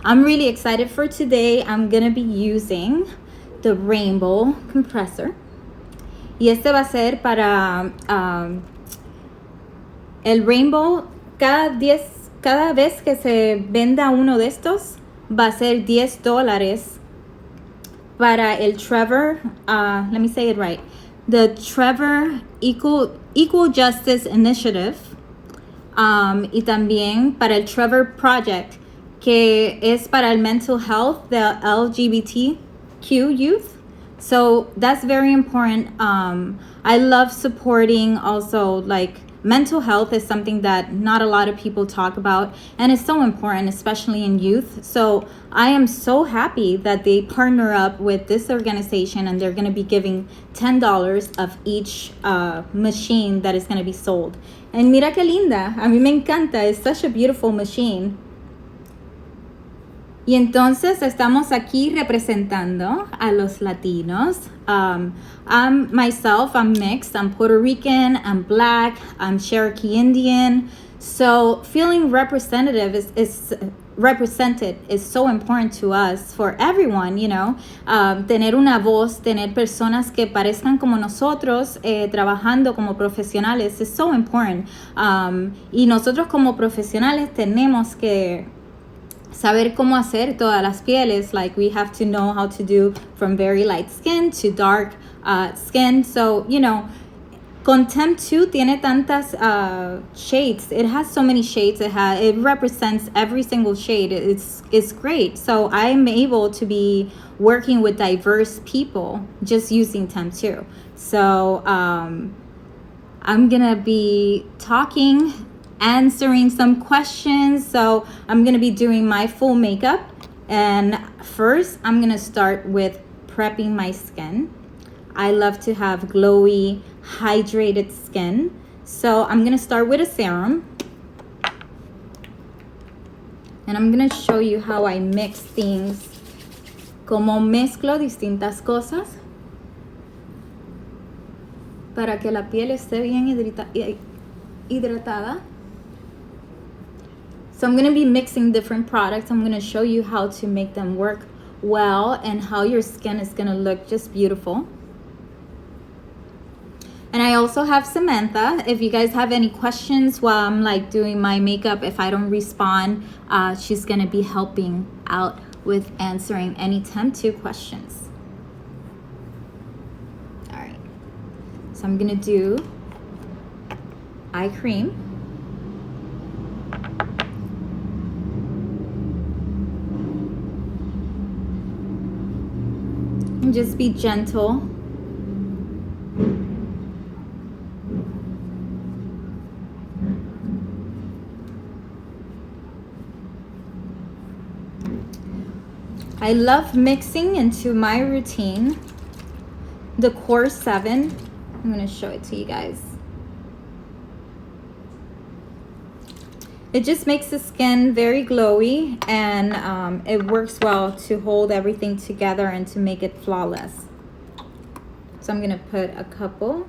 I'm really excited for today. I'm gonna be using the rainbow compressor. Y este va a ser para el rainbow. Cada vez que se venda uno de estos, va a ser $10 para el Trevor, let me say it right, the Trevor Equal Justice Initiative, y también para el Trevor Project, que es para el mental health, the LGBTQ youth. So that's very important. I love supporting also, like, mental health is something that not a lot of people talk about, and it's so important, especially in youth. So I am so happy that they partner up with this organization, and they're going to be giving $10 of each machine that is going to be sold. And mira qué linda, a mí me encanta, it's such a beautiful machine. Y entonces estamos aquí representando a los latinos. I'm mixed. I'm Puerto Rican, I'm Black, I'm Cherokee Indian. So feeling representative is represented is so important to us, for everyone, you know. Tener una voz, tener personas que parezcan como nosotros, trabajando como profesionales, is so important. Y nosotros como profesionales tenemos que saber cómo hacer todas las pieles. Like, we have to know how to do from very light skin to dark skin. So, you know, Contempt 2 tiene tantas shades. It has so many shades. It represents every single shade. It's great. So I'm able to be working with diverse people just using Temp 2. So I'm gonna be answering some questions. So I'm gonna be doing my full makeup, and first I'm gonna start with prepping my skin. I love to have glowy, hydrated skin, so I'm gonna start with a serum, and I'm gonna show you how I mix things, como mezclo distintas cosas para que la piel esté bien hidratada. So I'm going to be mixing different products. I'm going to show you how to make them work well and how your skin is going to look just beautiful. And I also have Samantha. If you guys have any questions while I'm like doing my makeup, if I don't respond, she's going to be helping out with answering any Temp 2 questions. All right. So I'm going to do eye cream. And just be gentle. I love mixing into my routine the Core 7. I'm going to show it to you guys. It just makes the skin very glowy, and it works well to hold everything together and to make it flawless. So I'm going to put a couple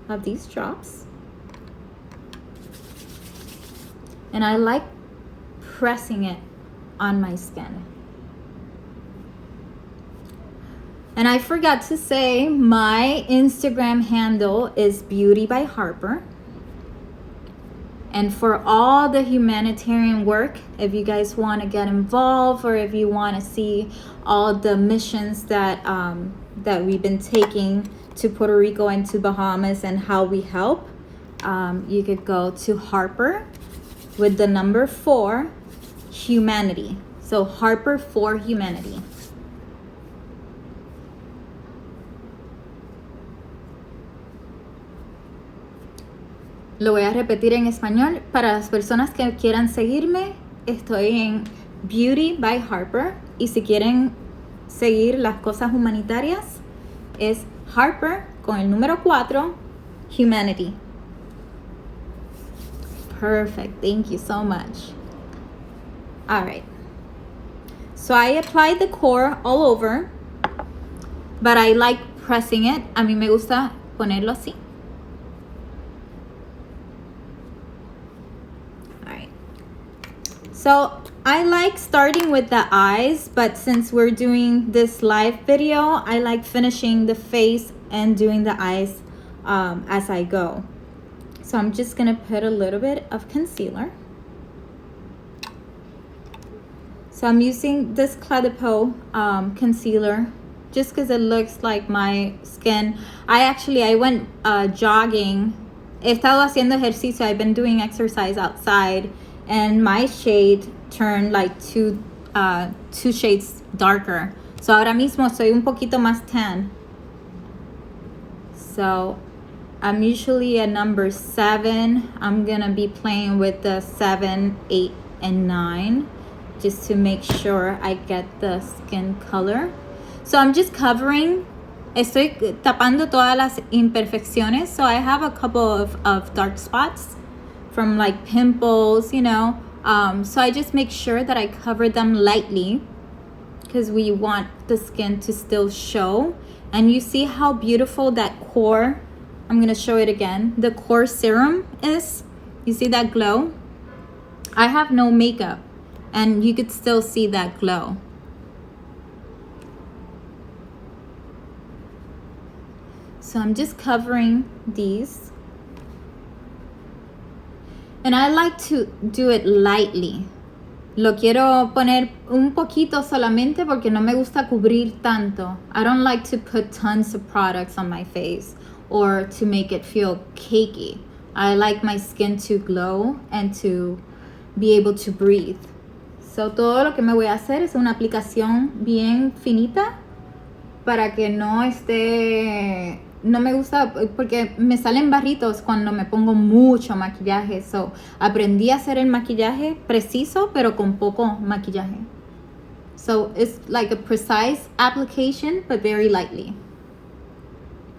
of these drops. And I like pressing it on my skin. And I forgot to say, my Instagram handle is Beauty by Harper. And for all the humanitarian work, if you guys want to get involved, or if you want to see all the missions that that we've been taking to Puerto Rico and to Bahamas and how we help, you could go to Harper with the number 4 Humanity. So Harper for Humanity. Lo voy a repetir en español para las personas que quieran seguirme. Estoy en Beauty by Harper, y si quieren seguir las cosas humanitarias es Harper con el número 4 Humanity. Perfect. Thank you so much. All right. So I applied the core all over, but I like pressing it. A mí me gusta ponerlo así. So I like starting with the eyes, but since we're doing this live video, I like finishing the face and doing the eyes as I go. So I'm just gonna put a little bit of concealer. So I'm using this Clé de Peau concealer just because it looks like my skin. I went jogging. He estado haciendo ejercicio. I've been doing exercise outside, and my shade turned like two shades darker. So ahora mismo soy un poquito más tan. So I'm usually a number 7. I'm gonna be playing with the 7, 8, and 9 just to make sure I get the skin color. So I'm just covering. Estoy tapando todas las imperfecciones. So I have a couple of dark spots from like pimples, you know. So I just make sure that I cover them lightly because we want the skin to still show. And you see how beautiful that core, I'm gonna show it again, the core serum is. You see that glow? I have no makeup and you could still see that glow. So I'm just covering these. And I like to do it lightly. Lo quiero poner un poquito solamente porque no me gusta cubrir tanto. I don't like to put tons of products on my face or to make it feel cakey. I like my skin to glow and to be able to breathe. So todo lo que me voy a hacer es una aplicación bien finita para que no esté... No me gusta porque me salen barritos cuando me pongo mucho maquillaje. So, aprendí a hacer el maquillaje preciso, pero con poco maquillaje. So, it's like a precise application, but very lightly.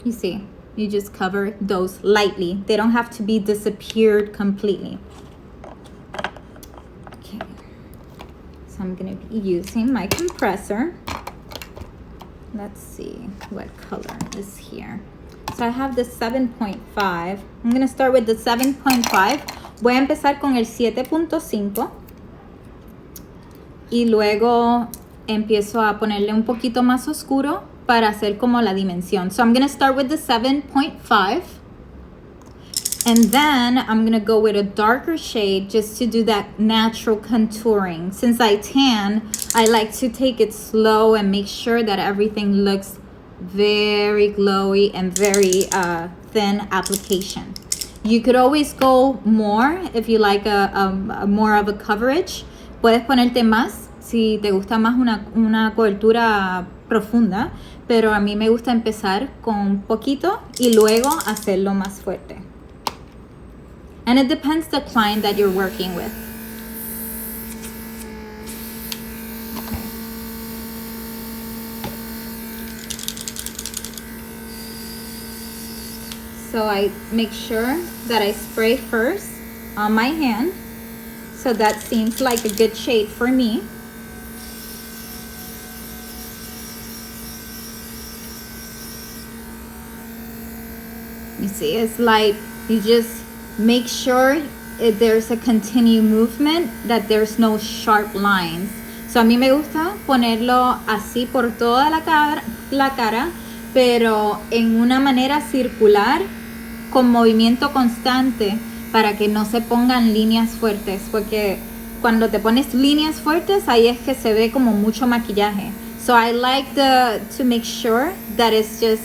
You see, you just cover those lightly. They don't have to be disappeared completely. Okay. So, I'm going to be using my compressor. Let's see what color is here. So I have the 7.5. I'm going to start with the 7.5. Voy a empezar con el 7.5. Y luego empiezo a ponerle un poquito más oscuro para hacer como la dimensión. So I'm going to start with the 7.5. And then I'm going to go with a darker shade just to do that natural contouring. Since I tan, I like to take it slow and make sure that everything looks very glowy and very thin application. You could always go more if you like a more of a coverage. Puedes ponerte más si te gusta más una cobertura profunda, pero a mí me gusta empezar con poquito y luego hacerlo más fuerte. And it depends the client that you're working with. So I make sure that I spray first on my hand. So that seems like a good shade for me. You see, it's like you just make sure there's a continued movement, that there's no sharp lines. So a mí me gusta ponerlo así por toda la cara, pero en una manera circular con movimiento constante para que no se pongan líneas fuertes, porque cuando te pones líneas fuertes ahí es que se ve como mucho maquillaje. So I like to make sure that it's just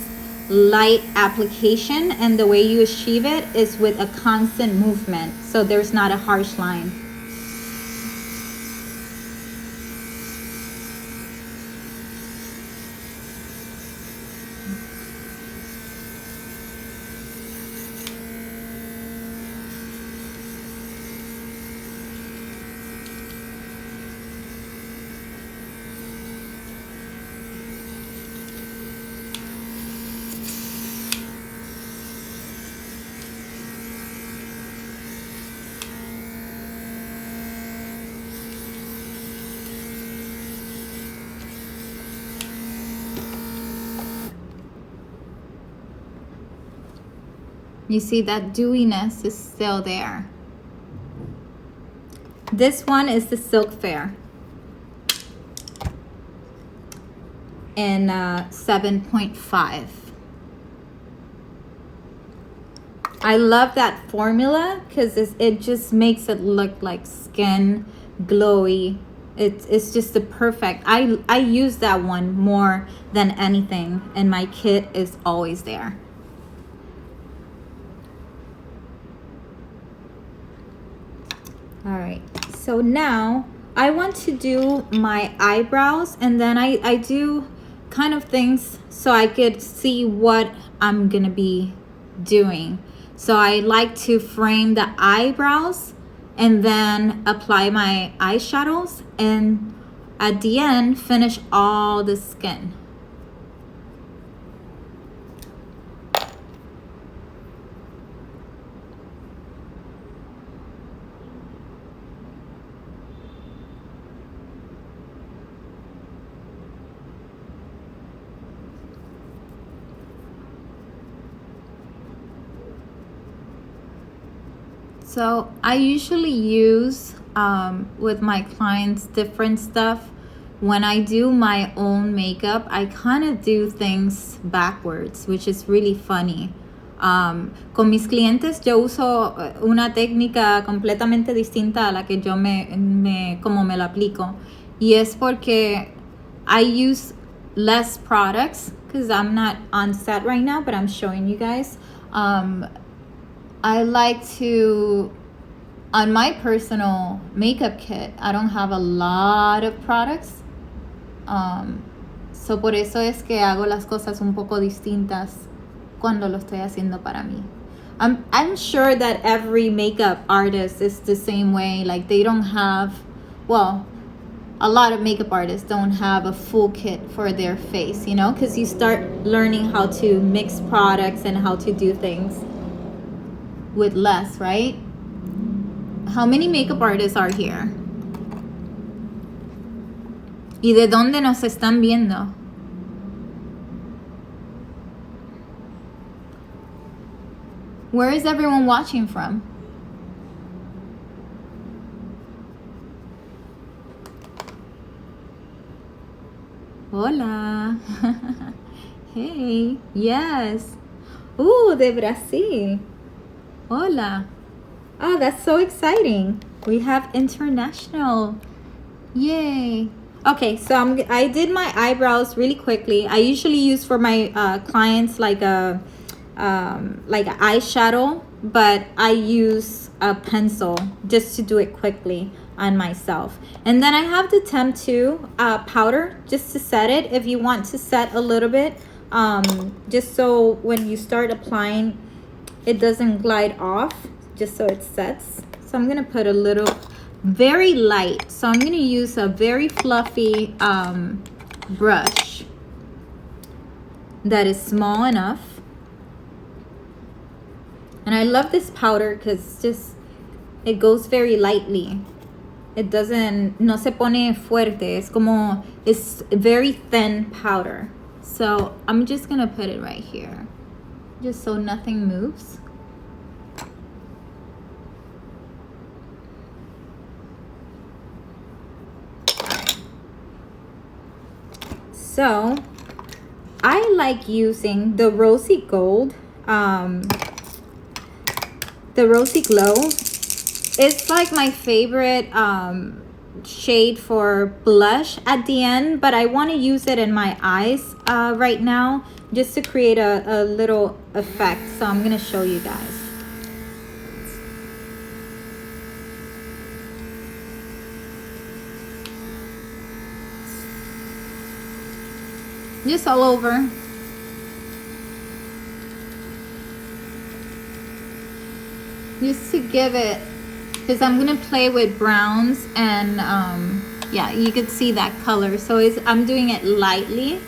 light application, and the way you achieve it is with a constant movement, so there's not a harsh line. You see that dewiness is still there. This one is the Silk Fair in 7.5. I love that formula because it just makes it look like skin glowy. It's just the perfect. I use that one more than anything, and my kit is always there. All right, so now I want to do my eyebrows, and then I do kind of things so I could see what I'm gonna be doing. So I like to frame the eyebrows and then apply my eyeshadows, and at the end finish all the skin. So I usually use with my clients different stuff. When I do my own makeup, I kind of do things backwards, which is really funny. Con mis clientes yo uso una técnica completamente distinta a la que yo como me la aplico, y es porque I use less products because I'm not on set right now, but I'm showing you guys. I like to, on my personal makeup kit, I don't have a lot of products. So por eso es que hago las cosas un poco distintas cuando lo estoy haciendo para mí. I'm sure that every makeup artist is the same way. Like they don't have, well, a lot of makeup artists don't have a full kit for their face, you know, because you start learning how to mix products and how to do things with less, right? How many makeup artists are here? ¿Y de dónde nos están viendo? Where is everyone watching from? Hola. Hey, yes. Ooh, de Brazil. Hola. Oh, that's so exciting. We have international. Yay. Okay, so I did my eyebrows really quickly. I usually use for my clients like an eyeshadow, but I use a pencil just to do it quickly on myself. And then I have the Temp 2 powder just to set it if you want to set a little bit, just so when you start applying it doesn't glide off, just so it sets. So I'm gonna put a little, very light. So I'm gonna use a very fluffy brush that is small enough. And I love this powder because just it goes very lightly. It doesn't, no se pone fuerte. Es como, it's very thin powder. So I'm just gonna put it right here, just so nothing moves. So I like using the Rosy Gold, the Rosy Glow. It's like my favorite shade for blush at the end, but I want to use it in my eyes right now just to create a little effect. So I'm going to show you guys. Just all over. Just to give it, because I'm gonna play with browns and yeah, you could see that color. So I'm doing it lightly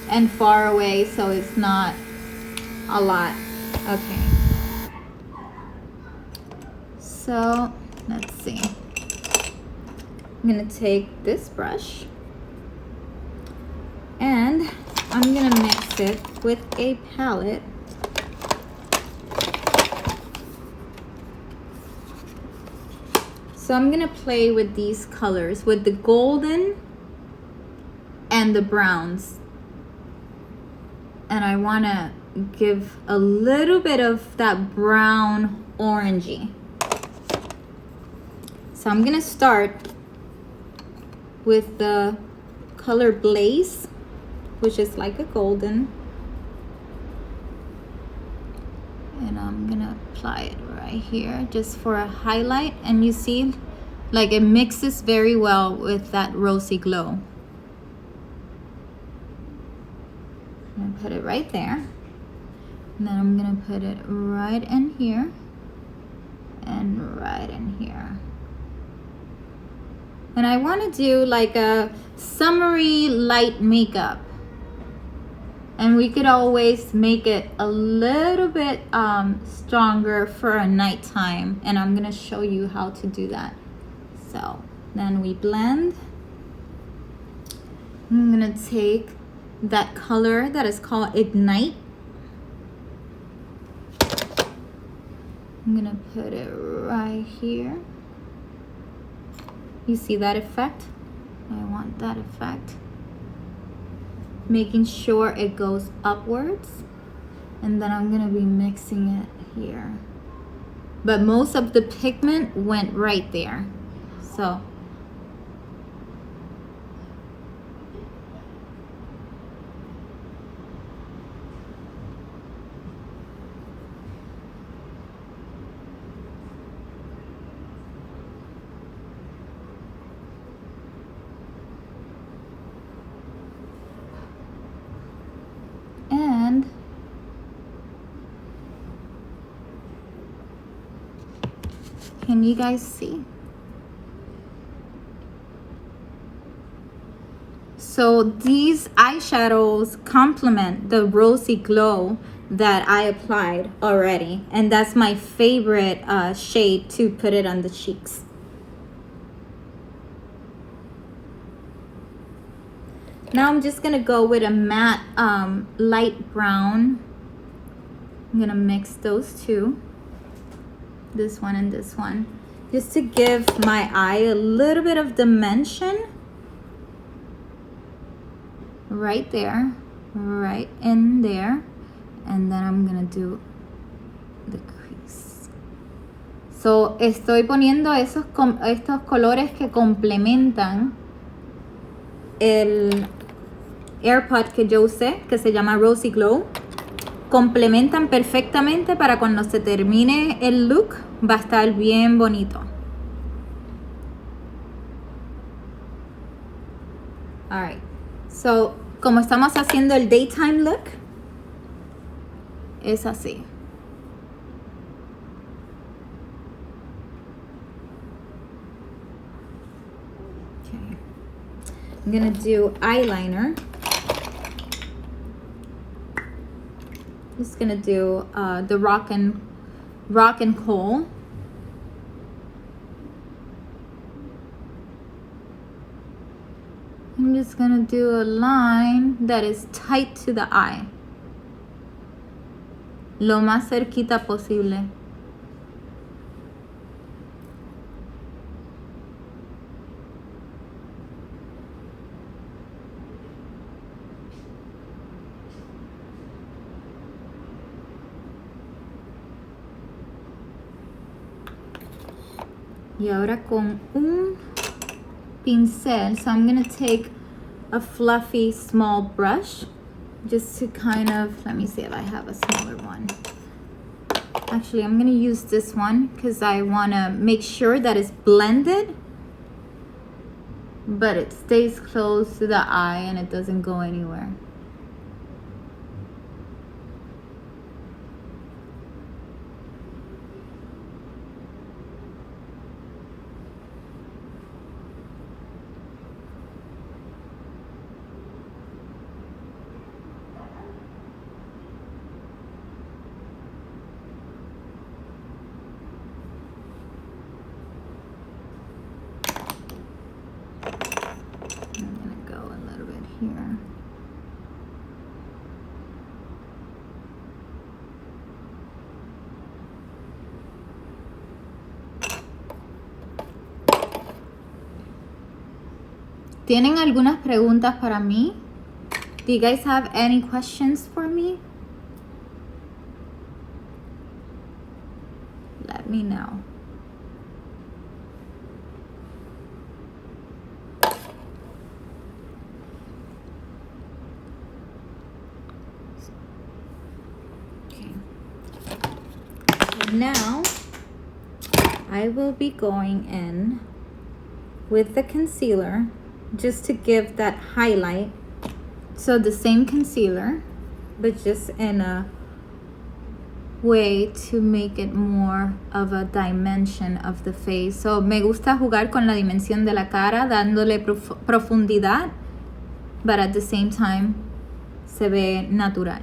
and far away, so it's not a lot. Okay. So let's see. I'm gonna take this brush and I'm gonna mix it with a palette. So I'm gonna play with these colors, with the golden and the browns. And I wanna give a little bit of that brown orangey. So I'm gonna start with the color Blaze, which is like a golden. And I'm gonna apply it right here just for a highlight. And you see, like it mixes very well with that rosy glow. I'm gonna put it right there. And then I'm gonna put it right in here and right in here. And I wanna do like a summery light makeup. And we could always make it a little bit stronger for a nighttime. And I'm gonna show you how to do that. So then we blend. I'm gonna take that color that is called Ignite. I'm gonna put it right here. You see that effect? I want that effect. Making sure it goes upwards. And then I'm gonna be mixing it here. But most of the pigment went right there. So. And can you guys see? So these eyeshadows complement the rosy glow that I applied already. And that's my favorite shade to put it on the cheeks. Now I'm just gonna go with a matte light brown. I'm gonna mix those two, this one and this one, just to give my eye a little bit of dimension. Right there, right in there. And then I'm gonna do the crease. So estoy poniendo estos colores que complementan el AirPod que yo usé, que se llama Rosy Glow. Complementan perfectamente para cuando se termine el look, va a estar bien bonito. Alright, so como estamos haciendo el daytime look, es así. Okay. I'm gonna do eyeliner. Just gonna do the rock and coal. I'm just gonna do a line that is tight to the eye, lo más cerquita posible. Y ahora con un pincel, so I'm gonna take a fluffy small brush just to kind of, let me see if I have a smaller one. Actually, I'm gonna use this one because I wanna make sure that it's blended, but it stays close to the eye and it doesn't go anywhere. I'm gonna go a little bit here. ¿Tienen algunas preguntas para mí? Do you guys have any questions for me? Let me know. Okay. And now I will be going in with the concealer just to give that highlight. So the same concealer, but just in a way to make it more of a dimension of the face. So me gusta jugar con la dimensión de la cara, dándole profundidad, but at the same time se ve natural.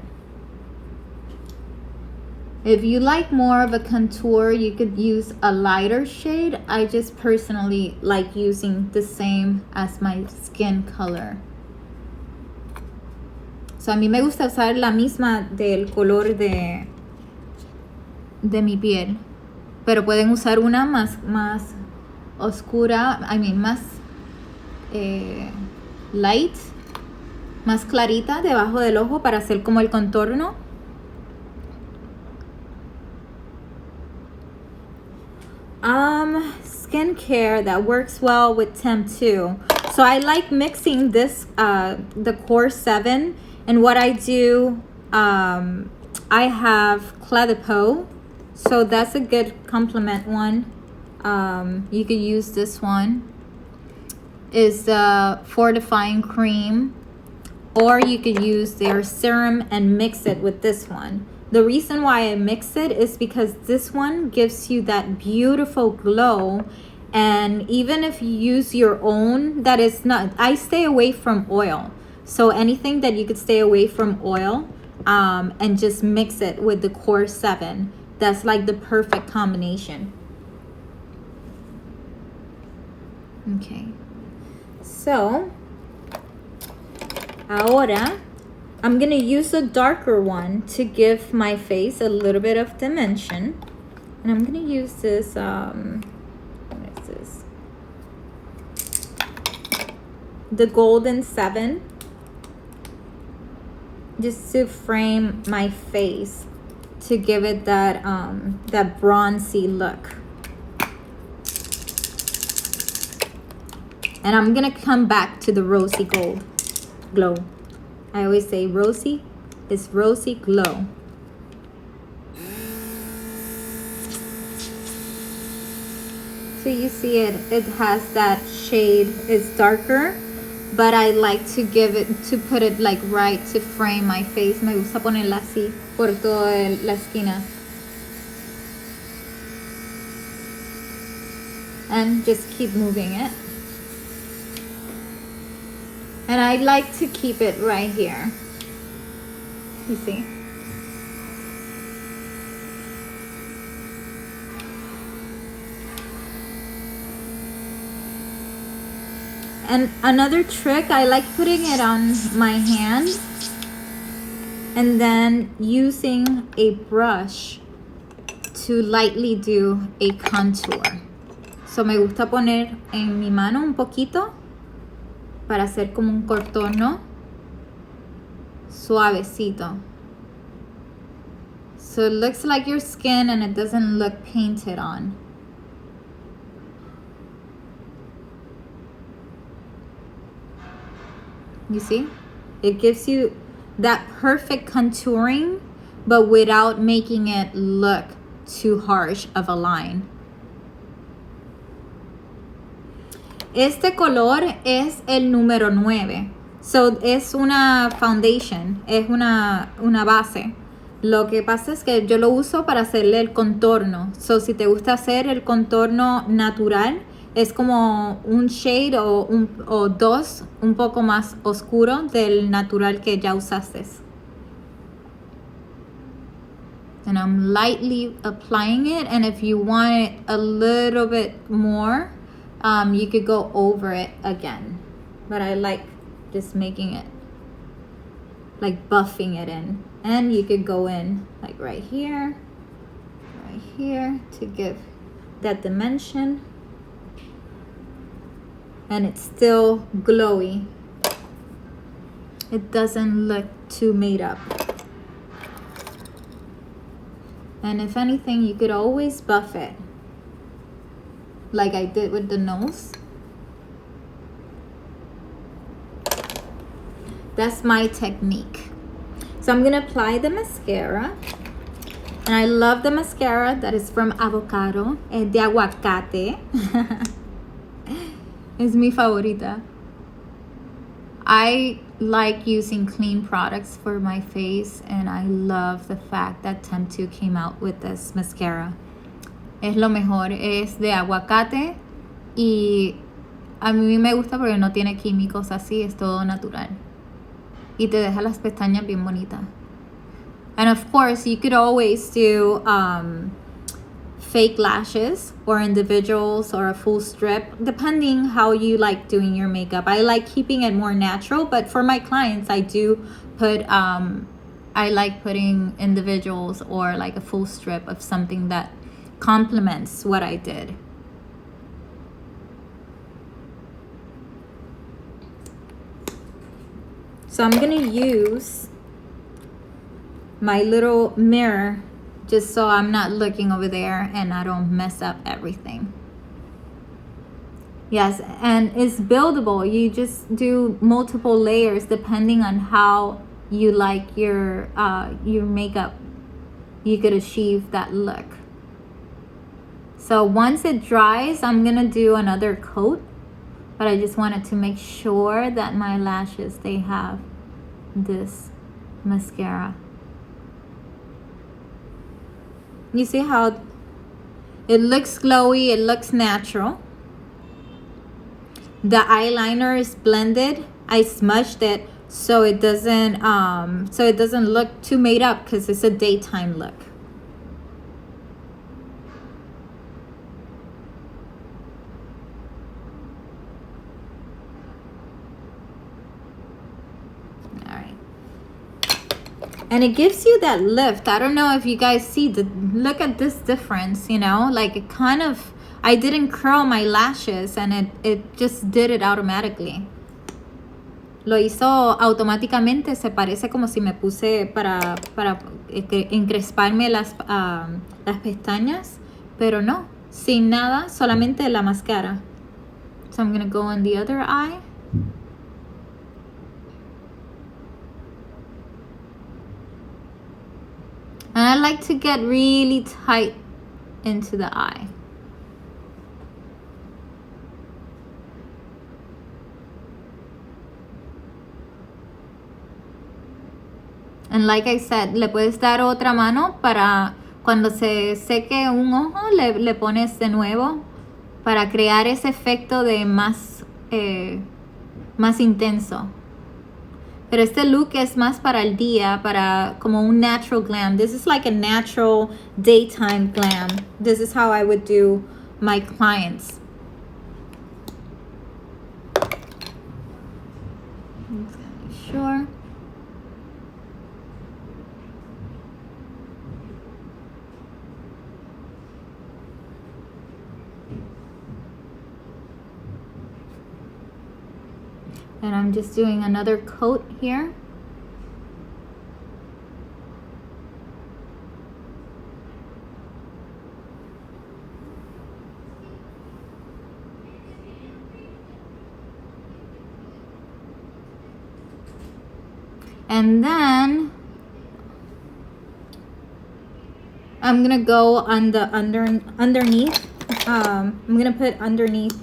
If you like more of a contour, you could use a lighter shade. I just personally like using the same as my skin color. So a mí me gusta usar la misma del color de mi piel, pero pueden usar una más oscura, más light, más clarita debajo del ojo para hacer como el contorno. Skincare that works well with Temp 2. So I like mixing this, the Core 7, and what I do, I have Clé de Peau, so that's a good complement one. You could use this one. Is the fortifying cream, or you could use their serum and mix it with this one. The reason why I mix it is because this one gives you that beautiful glow, and even if you use your own, that is not, I stay away from oil. So anything that you could stay away from oil, and just mix it with the Core 7. That's like the perfect combination. Okay. So, ahora, I'm gonna use a darker one to give my face a little bit of dimension. And I'm gonna use this, what is this? The Golden 7. Just to frame my face, to give it that, that bronzy look. And I'm gonna come back to the rosy gold glow. I always say rosy is rosy glow. So you see it has that shade, it's darker, but I like to give it, to put it like right to frame my face. Me gusta ponerla así por toda la esquina. And just keep moving it. And I like to keep it right here. You see? And another trick, I like putting it on my hand and then using a brush to lightly do a contour. So me gusta poner en mi mano un poquito para hacer como un contorno suavecito. So it looks like your skin and it doesn't look painted on. You see? It gives you that perfect contouring, but without making it look too harsh of a line. Este color es el número 9. So, es una foundation, es una base. Lo que pasa es que yo lo uso para hacerle el contorno. So, si te gusta hacer el contorno natural, es como un shade o dos un poco más oscuro del natural que ya usaste. And I'm lightly applying it, and if you want it a little bit more, you could go over it again. But I like just making it, like buffing it in. And you could go in like right here to give that dimension. and it's still glowy. It doesn't look too made up. And if anything, you could always buff it, like I did with the nose. That's my technique. So I'm gonna apply the mascara. And I love the mascara that is from Avocado, de aguacate. Es mi favorita. I like using clean products for my face, and I love the fact that Temp2 came out with this mascara. Es lo mejor, es de aguacate y a mí me gusta porque no tiene químicos así, es todo natural. Y te deja las pestañas bien bonitas. And of course, you could always do fake lashes or individuals or a full strip, depending how you like doing your makeup. I like keeping it more natural, but for my clients, I do put, I like putting individuals or like a full strip of something that complements what I did. So I'm gonna use my little mirror just so I'm not looking over there and I don't mess up everything. Yes, and it's buildable. You just do multiple layers depending on how you like your makeup. You could achieve that look. So once it dries, I'm gonna do another coat, but I just wanted to make sure that my lashes, they have this mascara. You see how it looks glowy, it looks natural. The eyeliner is blended. I smudged it so it doesn't look too made up because it's a daytime look. And it gives you that lift. I don't know if you guys see look at this difference, you know, like it kind of, I didn't curl my lashes and it just did it automatically. Lo hizo automáticamente, se parece como si me puse para encresparme las pestañas, pero no, sin nada, solamente la máscara. So I'm gonna go on the other eye. And I like to get really tight into the eye. And like I said, le puedes dar otra mano para cuando se seque un ojo, le pones de nuevo para crear ese efecto de más intenso. Pero este look es más para el día, para como un natural glam. This is like a natural daytime glam. This is how I would do my clients. Sure. And I'm just doing another coat here. And then I'm gonna go on the underneath. I'm gonna put underneath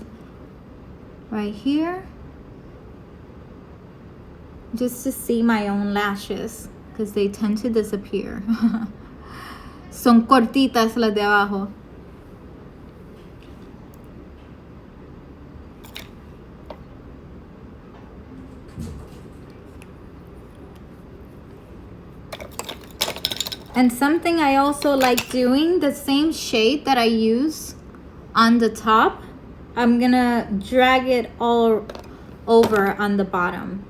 right here, just to see my own lashes because they tend to disappear. Son cortitas las de abajo. And something I also like doing, the same shade that I use on the top, I'm gonna drag it all over on the bottom.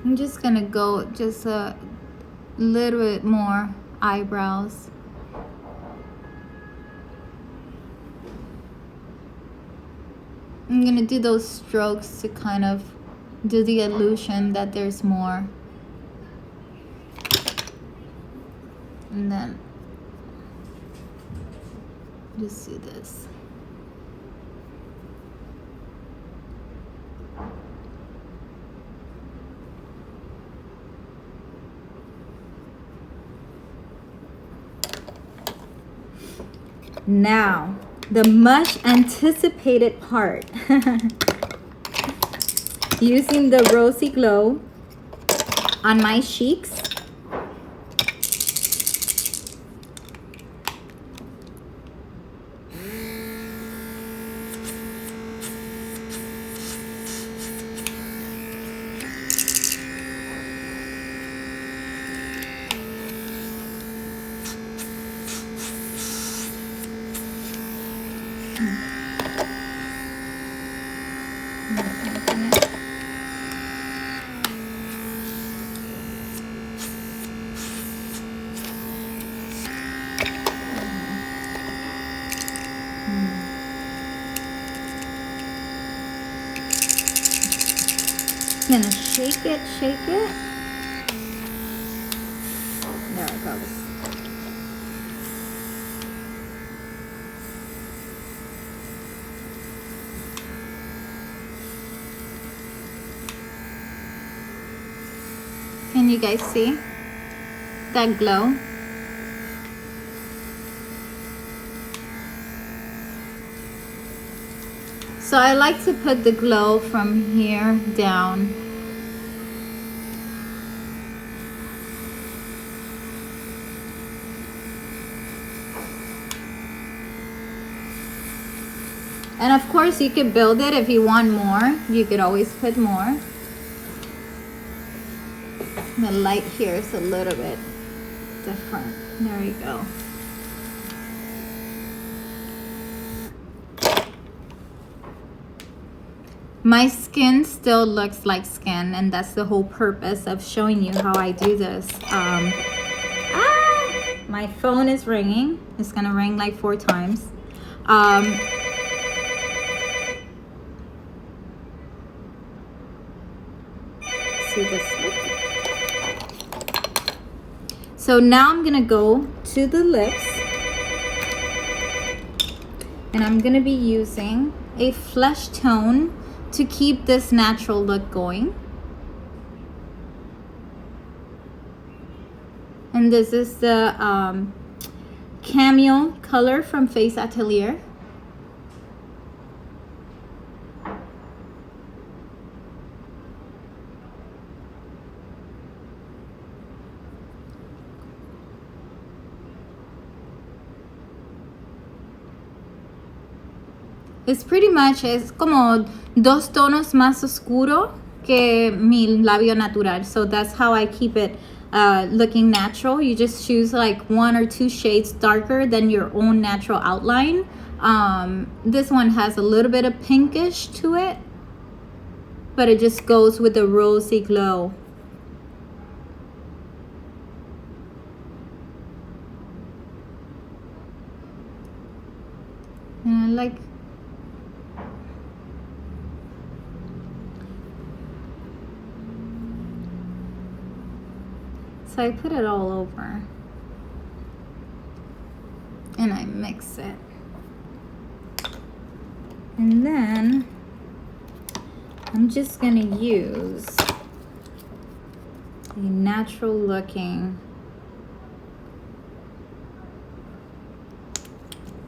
I'm just gonna go just a little bit more eyebrows. I'm gonna do those strokes to kind of do the illusion that there's more. And then just do this. Now, the much anticipated part. Using the Rosy Glow on my cheeks. Gonna shake it, shake it. There it goes. Can you guys see that glow? So I like to put the glow from here down. And of course you could build it if you want more. You could always put more. The light here is a little bit different. There you go. My skin still looks like skin, and that's the whole purpose of showing you how I do this. My phone is ringing. It's gonna ring like 4 times. See this look. So now I'm gonna go to the lips, and I'm gonna be using a flesh tone to keep this natural look going. And this is the cameo color from Face Atelier. Es pretty much, es como 2 tonos más oscuro que mi labio natural. So that's how I keep it looking natural. You just choose like 1 or 2 shades darker than your own natural outline. This one has a little bit of pinkish to it, but it just goes with the rosy glow. And I like so I put it all over and I mix it. And then I'm just gonna use a natural looking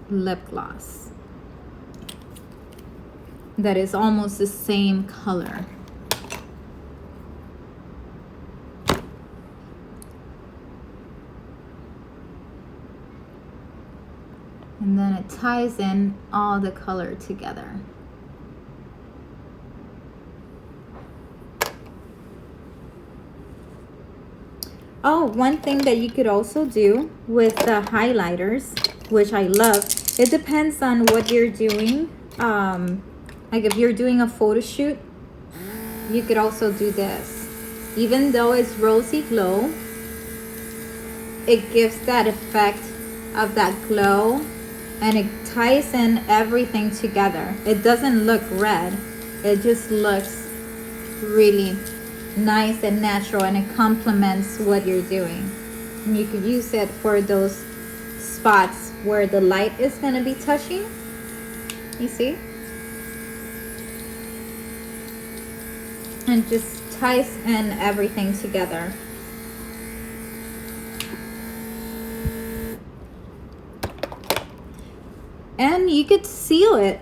lip gloss that is almost the same color. And then it ties in all the color together. Oh, one thing that you could also do with the highlighters, which I love, it depends on what you're doing. Like if you're doing a photo shoot, you could also do this. Even though it's rosy glow, it gives that effect of that glow, and it ties in everything together. It doesn't look red, it just looks really nice and natural, and it complements what you're doing. And you could use it for those spots where the light is going to be touching. You see? And just ties in everything together. And you could seal it.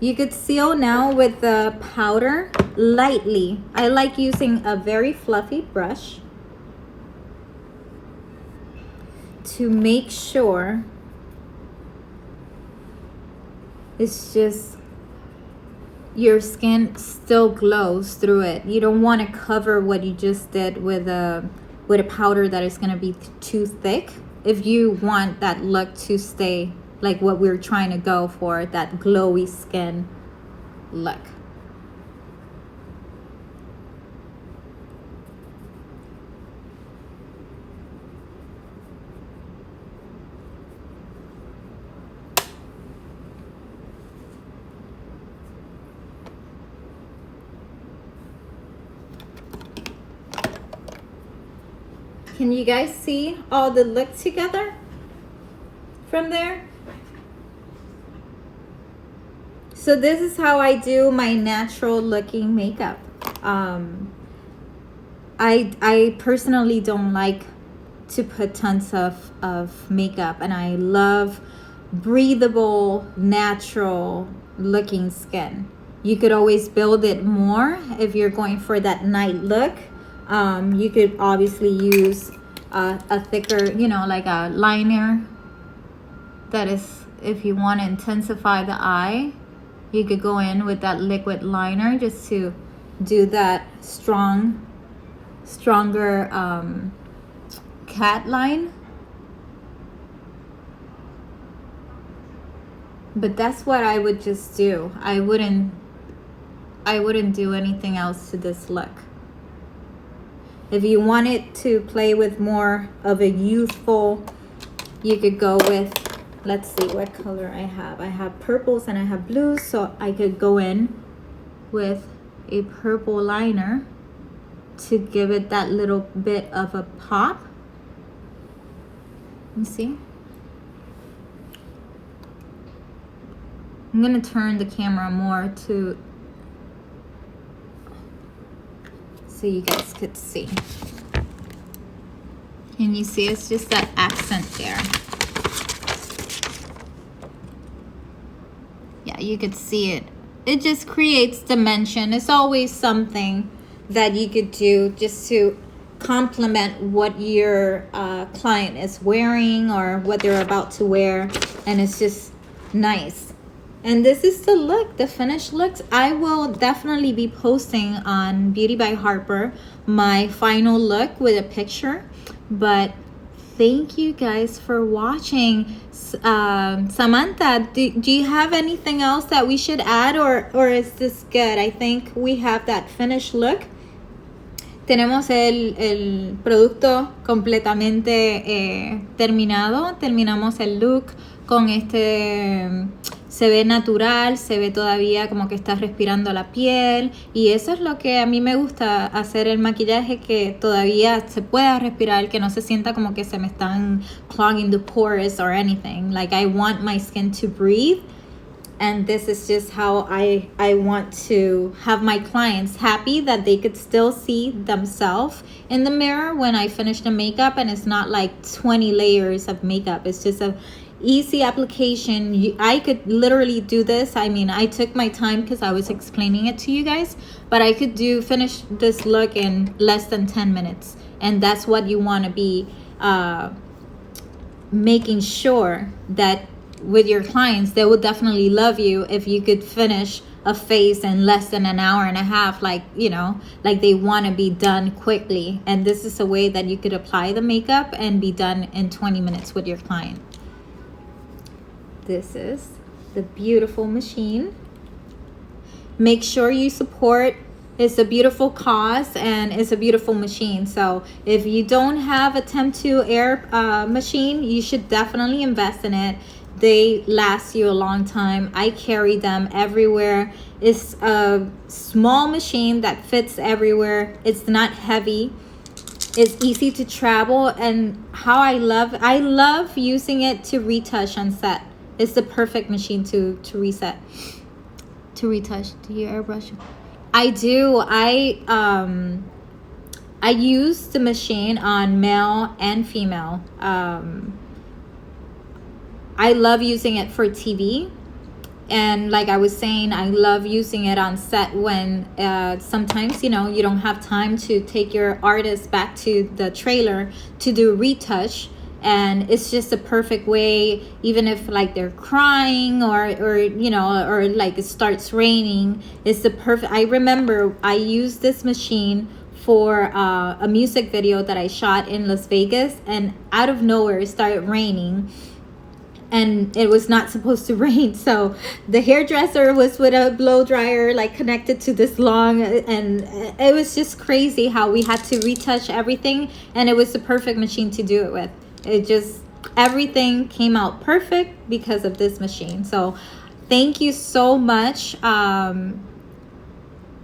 You could seal now with the powder lightly. I like using a very fluffy brush to make sure it's just your skin still glows through it. You don't want to cover what you just did with a powder that is going to be too thick if you want that look to stay like what we're trying to go for, that glowy skin look. Can you guys see all the look together from there? So this is how I do my natural looking makeup. I personally don't like to put tons of makeup, and I love breathable, natural looking skin. You could always build it more if you're going for that night look. You could obviously use a thicker, you know, like a liner. That is, if you want to intensify the eye, you could go in with that liquid liner just to do that stronger cat line. But that's what I would just do. I wouldn't do anything else to this look. If you wanted to play with more of a youthful, you could go with, let's see what color I have. I have purples and I have blues, so I could go in with a purple liner to give it that little bit of a pop. You see? I'm gonna turn the camera more to so you guys could see. Can you see? It's just that accent there. Yeah, you could see it. It just creates dimension. It's always something that you could do just to complement what your client is wearing or what they're about to wear, and it's just nice. And this is the look, the finished looks. I will definitely be posting on Beauty by Harper my final look with a picture. But thank you guys for watching. Samantha, do you have anything else that we should add, or is this good? I think we have that finished look. Tenemos el producto completamente terminado. Terminamos el look con este... Se ve natural, se ve todavía como que está respirando la piel, y eso es lo que a mí me gusta hacer el maquillaje, que todavía se pueda respirar, que no se sienta como que se me están clogging the pores or anything. Like, I want my skin to breathe, and this is just how I want to have my clients happy, that they could still see themselves in the mirror when I finish the makeup, and it's not like 20 layers of makeup. It's just a easy application. I could literally do this. I mean, I took my time because I was explaining it to you guys, but I could finish this look in less than 10 minutes. And that's what you want to be making sure that with your clients, they will definitely love you if you could finish a face in less than an hour and a half, like, you know, like they want to be done quickly. And this is a way that you could apply the makeup and be done in 20 minutes with your client. This is the beautiful machine. Make sure you support It's a beautiful cause and it's a beautiful machine. So if you don't have a Temp2 air machine, you should definitely invest in it. They last you a long time. I carry them everywhere. It's a small machine that fits everywhere. It's not heavy. It's easy to travel, and how I love using it to retouch on set. It's the perfect machine to retouch. Do you airbrush? I do. I use the machine on male and female. I love using it for TV. And like I was saying, I love using it on set when sometimes, you don't have time to take your artist back to the trailer to do retouch. And it's just a perfect way, even if like they're crying or like it starts raining. It's the perfect. I remember I used this machine for a music video that I shot in Las Vegas, and out of nowhere it started raining. And it was not supposed to rain, so the hairdresser was with a blow dryer like connected to this long, and it was just crazy how we had to retouch everything, and it was the perfect machine to do it with. It just, everything came out perfect because of this machine. So thank you so much.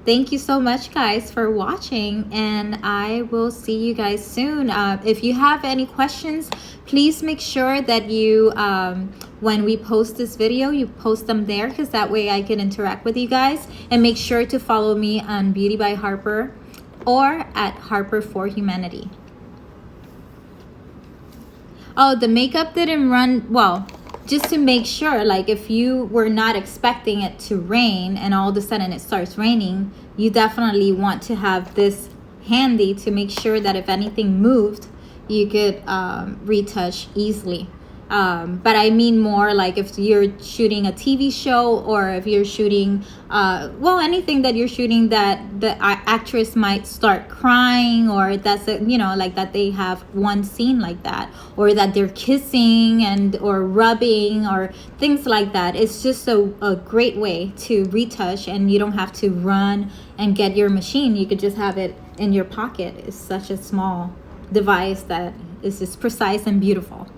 Thank you so much, guys, for watching, and I will see you guys soon. If you have any questions, please make sure that you, when we post this video, you post them there, because that way I can interact with you guys. And make sure to follow me on Beauty by Harper or at Harper for Humanity. Oh, the makeup didn't run well. Just to make sure, like if you were not expecting it to rain and all of a sudden it starts raining, you definitely want to have this handy to make sure that if anything moved, you could retouch easily. But I mean more like if you're shooting a TV show, or if you're shooting, anything that you're shooting that the actress might start crying, or that's like that they have one scene like that, or that they're kissing or rubbing or things like that. It's just a great way to retouch, and you don't have to run and get your machine. You could just have it in your pocket. It's such a small device that is just precise and beautiful.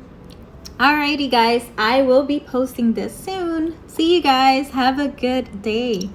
Alrighty guys, I will be posting this soon. See you guys. Have a good day.